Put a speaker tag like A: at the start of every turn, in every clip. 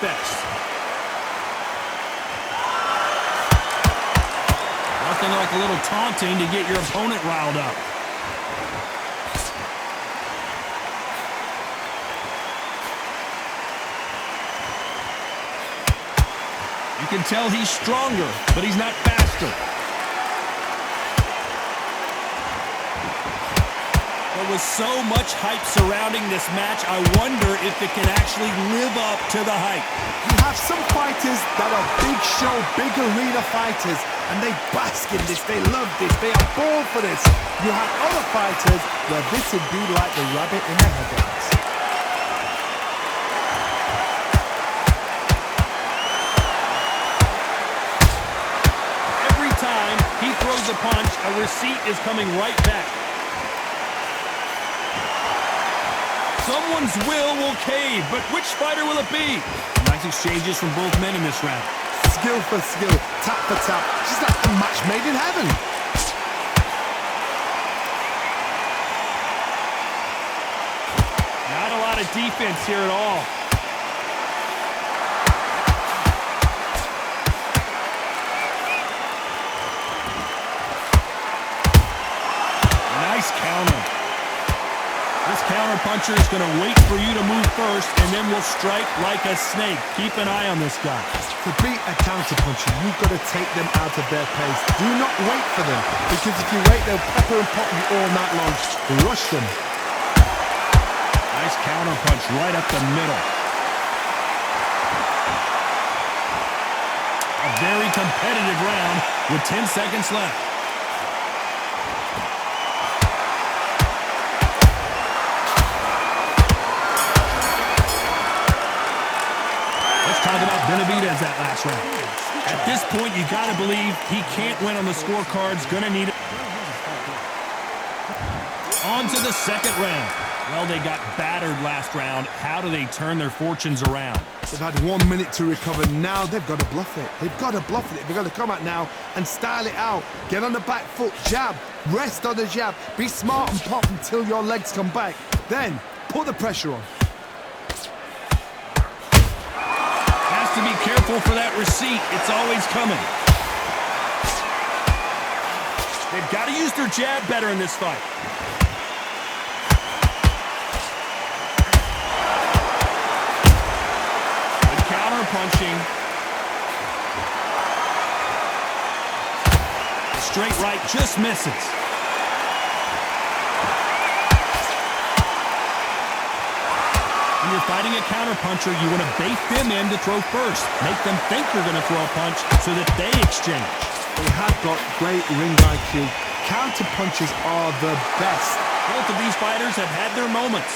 A: best. Nothing like a little taunting to get your opponent riled up. You can tell he's stronger, but he's not faster. There was so much hype surrounding this match, I wonder if it can actually live up to the hype.
B: You have some fighters that are big show, big arena fighters, and they bask in this, they love this, they are born for this. You have other fighters where this would be like the rabbit in the headlights.
A: Every time he throws a punch, a receipt is coming right back. Someone's will cave, but which fighter will it be? Nice exchanges from both men in this round.
B: Skill for skill, tap for tap, just like a match made in heaven.
A: Not a lot of defense here at all. Nice counter. This counter-puncher is going to wait for you to move first, and then will strike like a snake. Keep an eye on this guy.
B: To beat a counter-puncher, you've got to take them out of their pace. Do not wait for them, because if you wait, they'll pepper and pop you all night long. Rush them.
A: Nice counter-punch right up the middle. A very competitive round with 10 seconds left. Talk about Benavidez that last round. At this point, you got to believe he can't win on the scorecards. Going to need it. On to the second round. Well, they got battered last round. How do they turn their fortunes around?
B: They've had 1 minute to recover. Now they've got to bluff it. They've got to bluff it. They've got to come out now and style it out. Get on the back foot, jab, rest on the jab. Be smart and pop until your legs come back. Then put the pressure on.
A: To be careful for that receipt. It's always coming. They've got to use their jab better in this fight. Good counter punching. The straight right just misses. When you're fighting a counterpuncher, you want to bait them in to throw first. Make them think you're going to throw a punch so that they exchange.
B: They have got great ring IQ. Counterpunches are the best.
A: Both of these fighters have had their moments.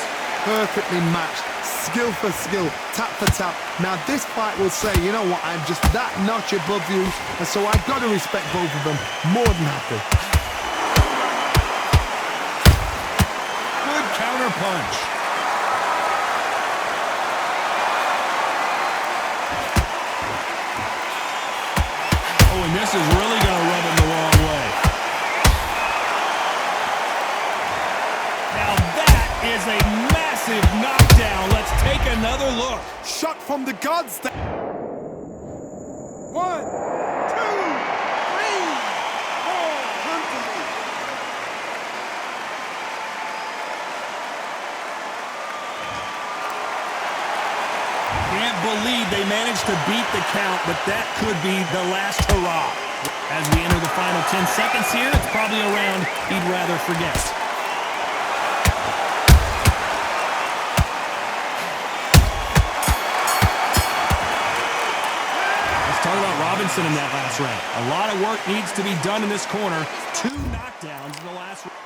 B: Perfectly matched. Skill for skill, tap for tap. Now this fight will say, you know what, I'm just that notch above you, and so I've got to respect both of them. More than happy.
A: Good counterpunch. And this is really going to rub him the wrong way. Now that is a massive knockdown. Let's take another look.
B: Shot from the gods. 1, 2, 3, 4.
A: Can't believe they managed to beat the count, but that could be the last hurrah. As we enter the final 10 seconds here, it's probably a round he'd rather forget. Let's talk about Robinson in that last round. A lot of work needs to be done in this corner. 2 knockdowns in the last round.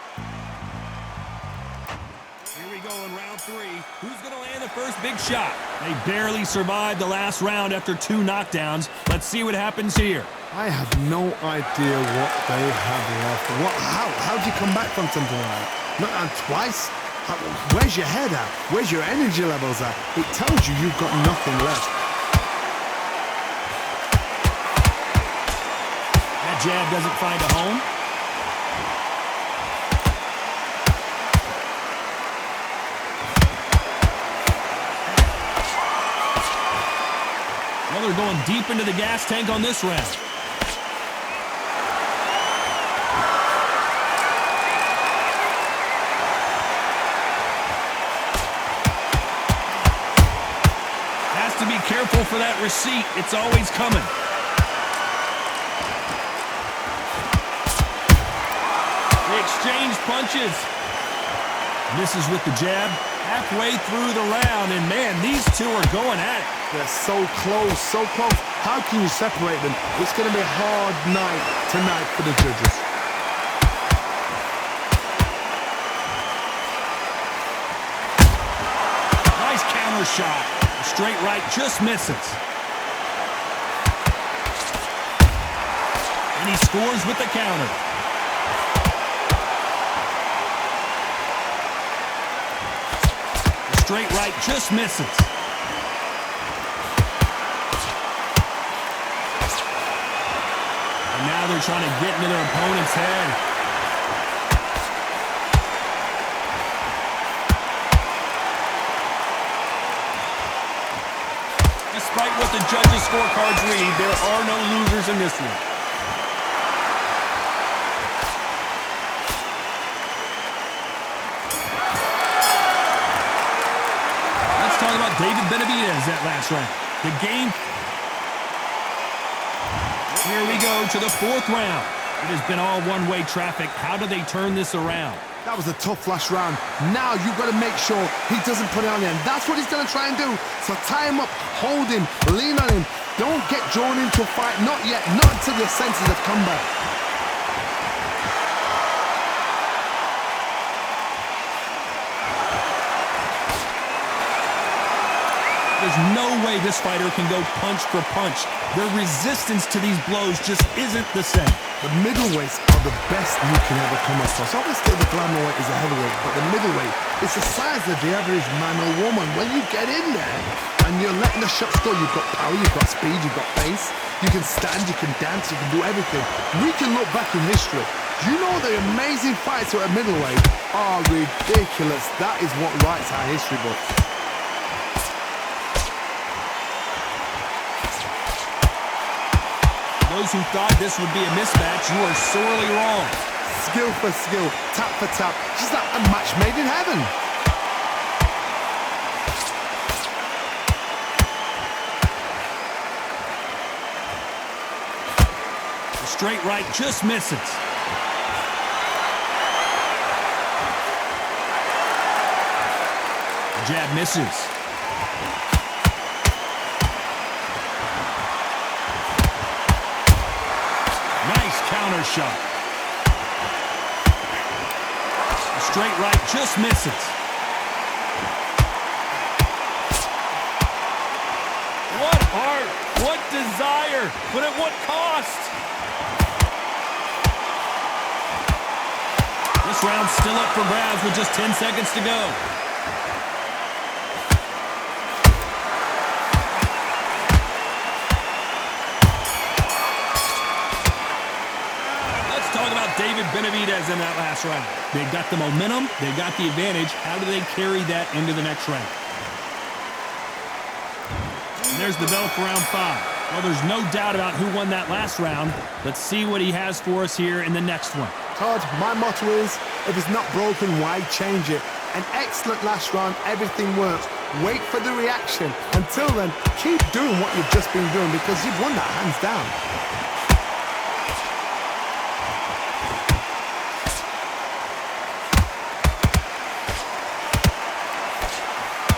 A: Here we go in round 3. Who's going to land the first big shot? They barely survived the last round after 2 knockdowns. Let's see what happens here.
B: I have no idea what they have left. How'd you come back from something like that? Not on twice? Where's your head at? Where's your energy levels at? It tells you you've got nothing left.
A: That jab doesn't find a home. Well, they're going deep into the gas tank on this round. Has to be careful for that receipt. It's always coming. They exchange punches. Misses with the jab. Halfway through the round, and man, these two are going at it.
B: They're so close, so close. How can you separate them? It's going to be a hard night tonight for the judges.
A: Nice counter shot. A straight right just misses. And he scores with the counter. Straight right just misses. And now they're trying to get into their opponent's head. Despite what the judges' scorecards read, there are no losers in this one. Talk about David Benavidez that last round. The game. Here we go to the fourth round. It has been all one-way traffic. How do they turn this around?
B: That was a tough last round. Now you've got to make sure he doesn't put it on the end. That's what he's going to try and do. So tie him up, hold him, lean on him. Don't get drawn into a fight. Not yet. Not until your senses have come back.
A: There's no way this fighter can go punch for punch. Their resistance to these blows just isn't the same.
B: The middleweights are the best you can ever come across. Obviously, the glamour weight is a heavyweight, but the middleweight is the size of the average man or woman. When you get in there and you're letting the shots go, you've got power, you've got speed, you've got pace. You can stand, you can dance, you can do everything. We can look back in history. Do you know the amazing fights at a middleweight are ridiculous? That is what writes our history book.
A: Those who thought this would be a mismatch, you are sorely wrong.
B: Skill for skill, tap for tap, just like a match made in heaven.
A: The straight right just misses. The jab misses. Counter shot. The straight right just misses. What heart, what desire, but at what cost? This round's still up for grabs with just 10 seconds to go. David Benavidez in that last round. They got the momentum, they got the advantage. How do they carry that into the next round? And there's the bell for round 5. Well, there's no doubt about who won that last round. Let's see what he has for us here in the next one.
B: Todd, my motto is, if it's not broken, why change it? An excellent last round, everything works. Wait for the reaction. Until then, keep doing what you've just been doing because you've won that hands down.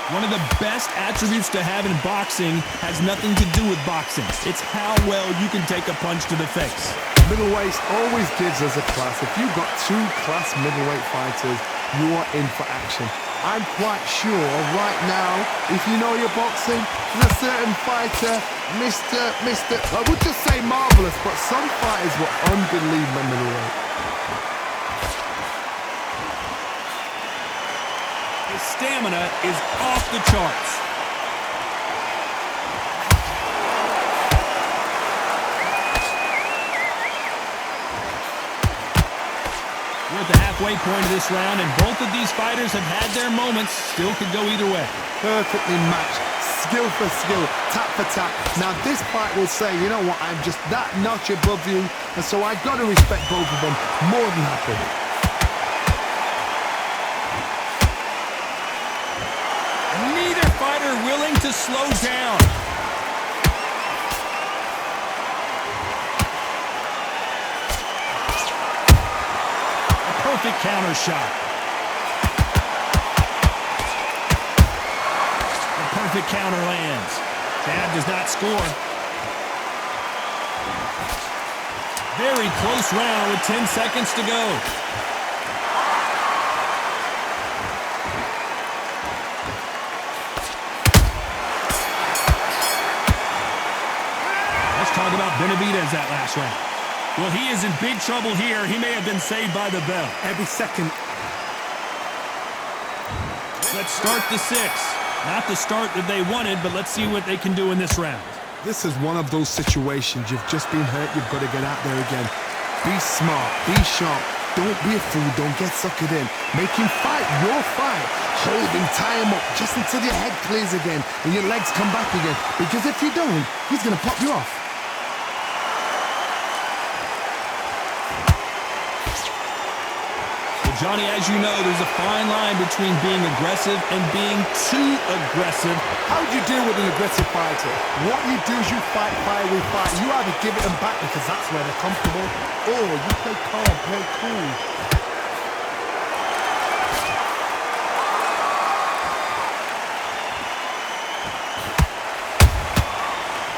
A: One of the best attributes to have in boxing has nothing to do with boxing. It's how well you can take a punch to the face.
B: Middleweights always gives us a class. If you've got 2 class middleweight fighters, you are in for action. I'm quite sure right now, if you know your boxing, there's a certain fighter, I would just say marvelous, but some fighters were unbelievable middleweight.
A: His stamina is off the charts. We're at the halfway point of this round, and both of these fighters have had their moments. Still could go either way.
B: Perfectly matched. skill for skill, tap for tap. Now this fight will say, you know what, I'm just that notch above you, and so I've got to respect both of them more than happy.
A: Neither fighter willing to slow down. A perfect counter shot. Perfect counter lands. Jab does not score. Very close round with 10 seconds to go. Let's talk about Benavidez that last round. Well, he is in big trouble here. He may have been saved by the bell.
B: Every second.
A: Let's start the sixth. Not the start that they wanted, but let's see what they can do in this round.
B: This is one of those situations. You've just been hurt. You've got to get out there again. Be smart. Be sharp. Don't be a fool. Don't get suckered in. Make him fight your fight. Hold him, tie him up just until your head clears again and your legs come back again. Because if you don't, he's going to pop you off.
A: Johnny, as you know, there's a fine line between being aggressive and being too aggressive.
B: How do you deal with an aggressive fighter? What you do is you fight fire with fire. You either give it them back because that's where they're comfortable, or you play calm, play cool.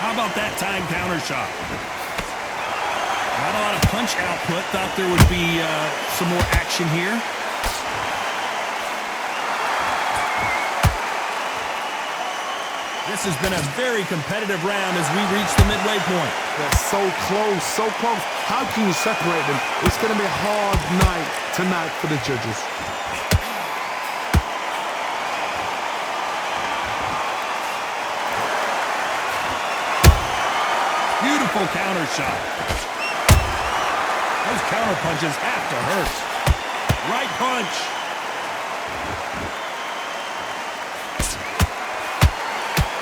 A: How about that time counter shot? Not a lot of punch output. Thought there would be some more action here. This has been a very competitive round as we reach the midway point.
B: They're so close, so close. How can you separate them? It's going to be a hard night tonight for the judges.
A: Beautiful counter shot. Those counter punches have to hurt. Right punch.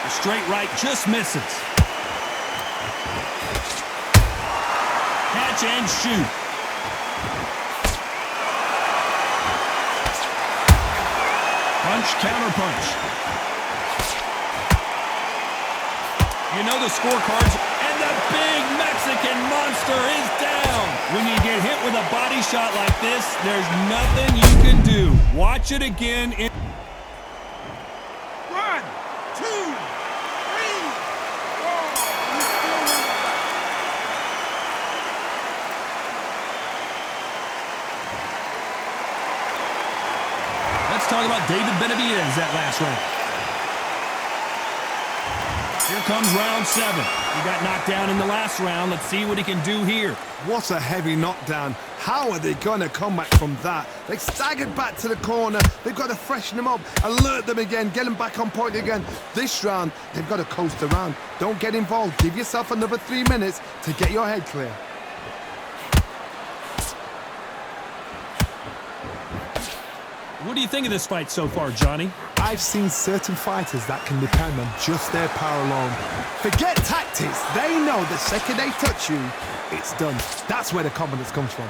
A: The straight right just misses. Catch and shoot. Punch, counter punch. You know the scorecards, and the big Mexican monster is down. When you get hit with a body shot like this, there's nothing you can do. Watch it again.
B: 1, 2, 3, 4.
A: Let's talk about David Benavidez that last round. Here comes round 7. He got knocked down in the last round. Let's see what he can do here.
B: What a heavy knockdown. How are they going to come back from that? They staggered back to the corner. They've got to freshen them up, alert them again, get them back on point again. This round, they've got to coast around. Don't get involved. Give yourself another 3 minutes to get your head clear.
A: What do you think of this fight so far, Johnny?
B: I've seen certain fighters that can depend on just their power alone. Forget tactics. They know the second they touch you, it's done. That's where the confidence comes from.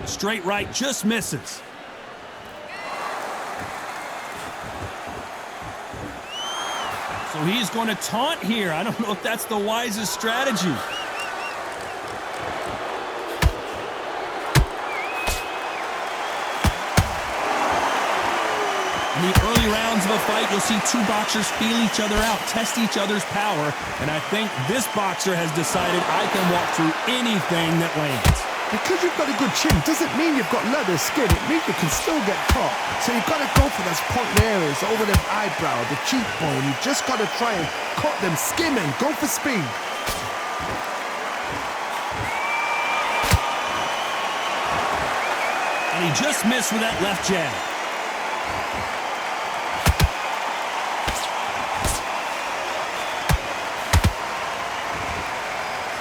A: Straight right just misses. So he's going to taunt here. I don't know if that's the wisest strategy. In the early rounds of a fight, you'll see two boxers feel each other out, test each other's power, and I think this boxer has decided I can walk through anything that lands.
B: Because you've got a good chin doesn't mean you've got leather skin. It means you can still get caught. So you've got to go for those pointing areas over the eyebrow, the cheekbone. You've just got to try and cut them, skim them, go for speed.
A: And he just missed with that left jab.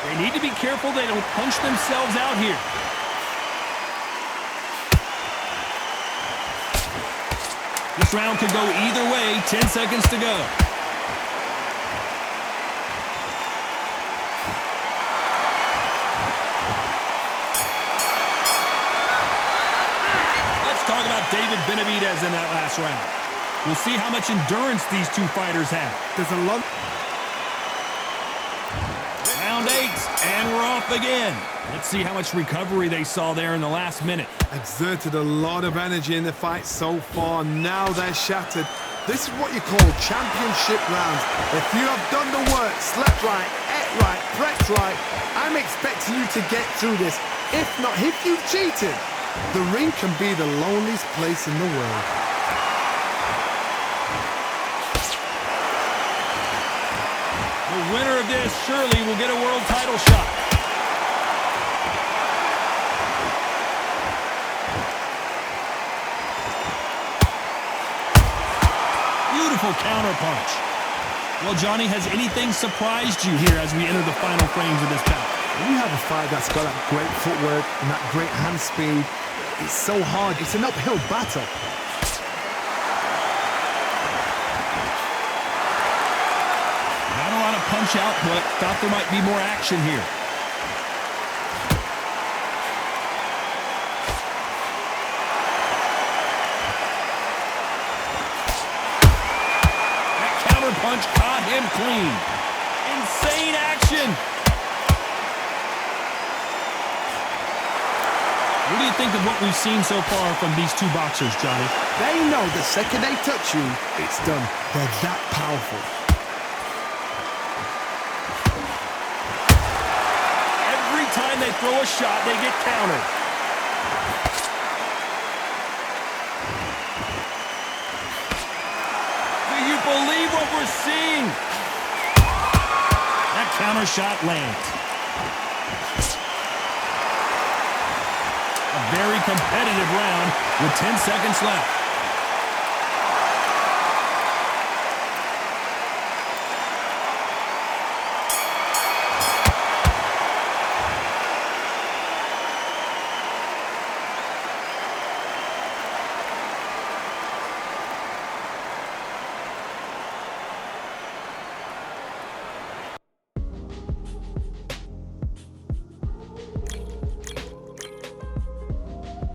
A: They They need to be careful they don't punch themselves out here. This round could go either way. 10 seconds to go. Let's talk about David Benavidez in that last round. We'll see how much endurance these two fighters have.
B: There's a lot.
A: Round 8, and we're off again. Let's see how much recovery they saw there in the last minute.
B: Exerted a lot of energy in the fight so far. Now they're shattered. This is what you call championship rounds. If you have done the work, slept right, ate right, prepped right, I'm expecting you to get through this. If not, if you've cheated, the ring can be the loneliest place in the world.
A: The winner of this surely will get a world title shot. Beautiful counterpunch. Well, Johnny, has anything surprised you here as we enter the final frames of this bout?
B: When you have a fight that's got that great footwork and that great hand speed, it's so hard. It's an uphill battle.
A: Not a lot of punch output. Thought there might be more action here. That counter punch caught him clean. Insane action. What do you think of what we've seen so far from these two boxers, Johnny?
B: They know the second they touch you, it's done. They're that powerful.
A: Every time they throw a shot, they get countered. Do you believe what we're seeing? That counter shot lands. A very competitive round with 10 seconds left.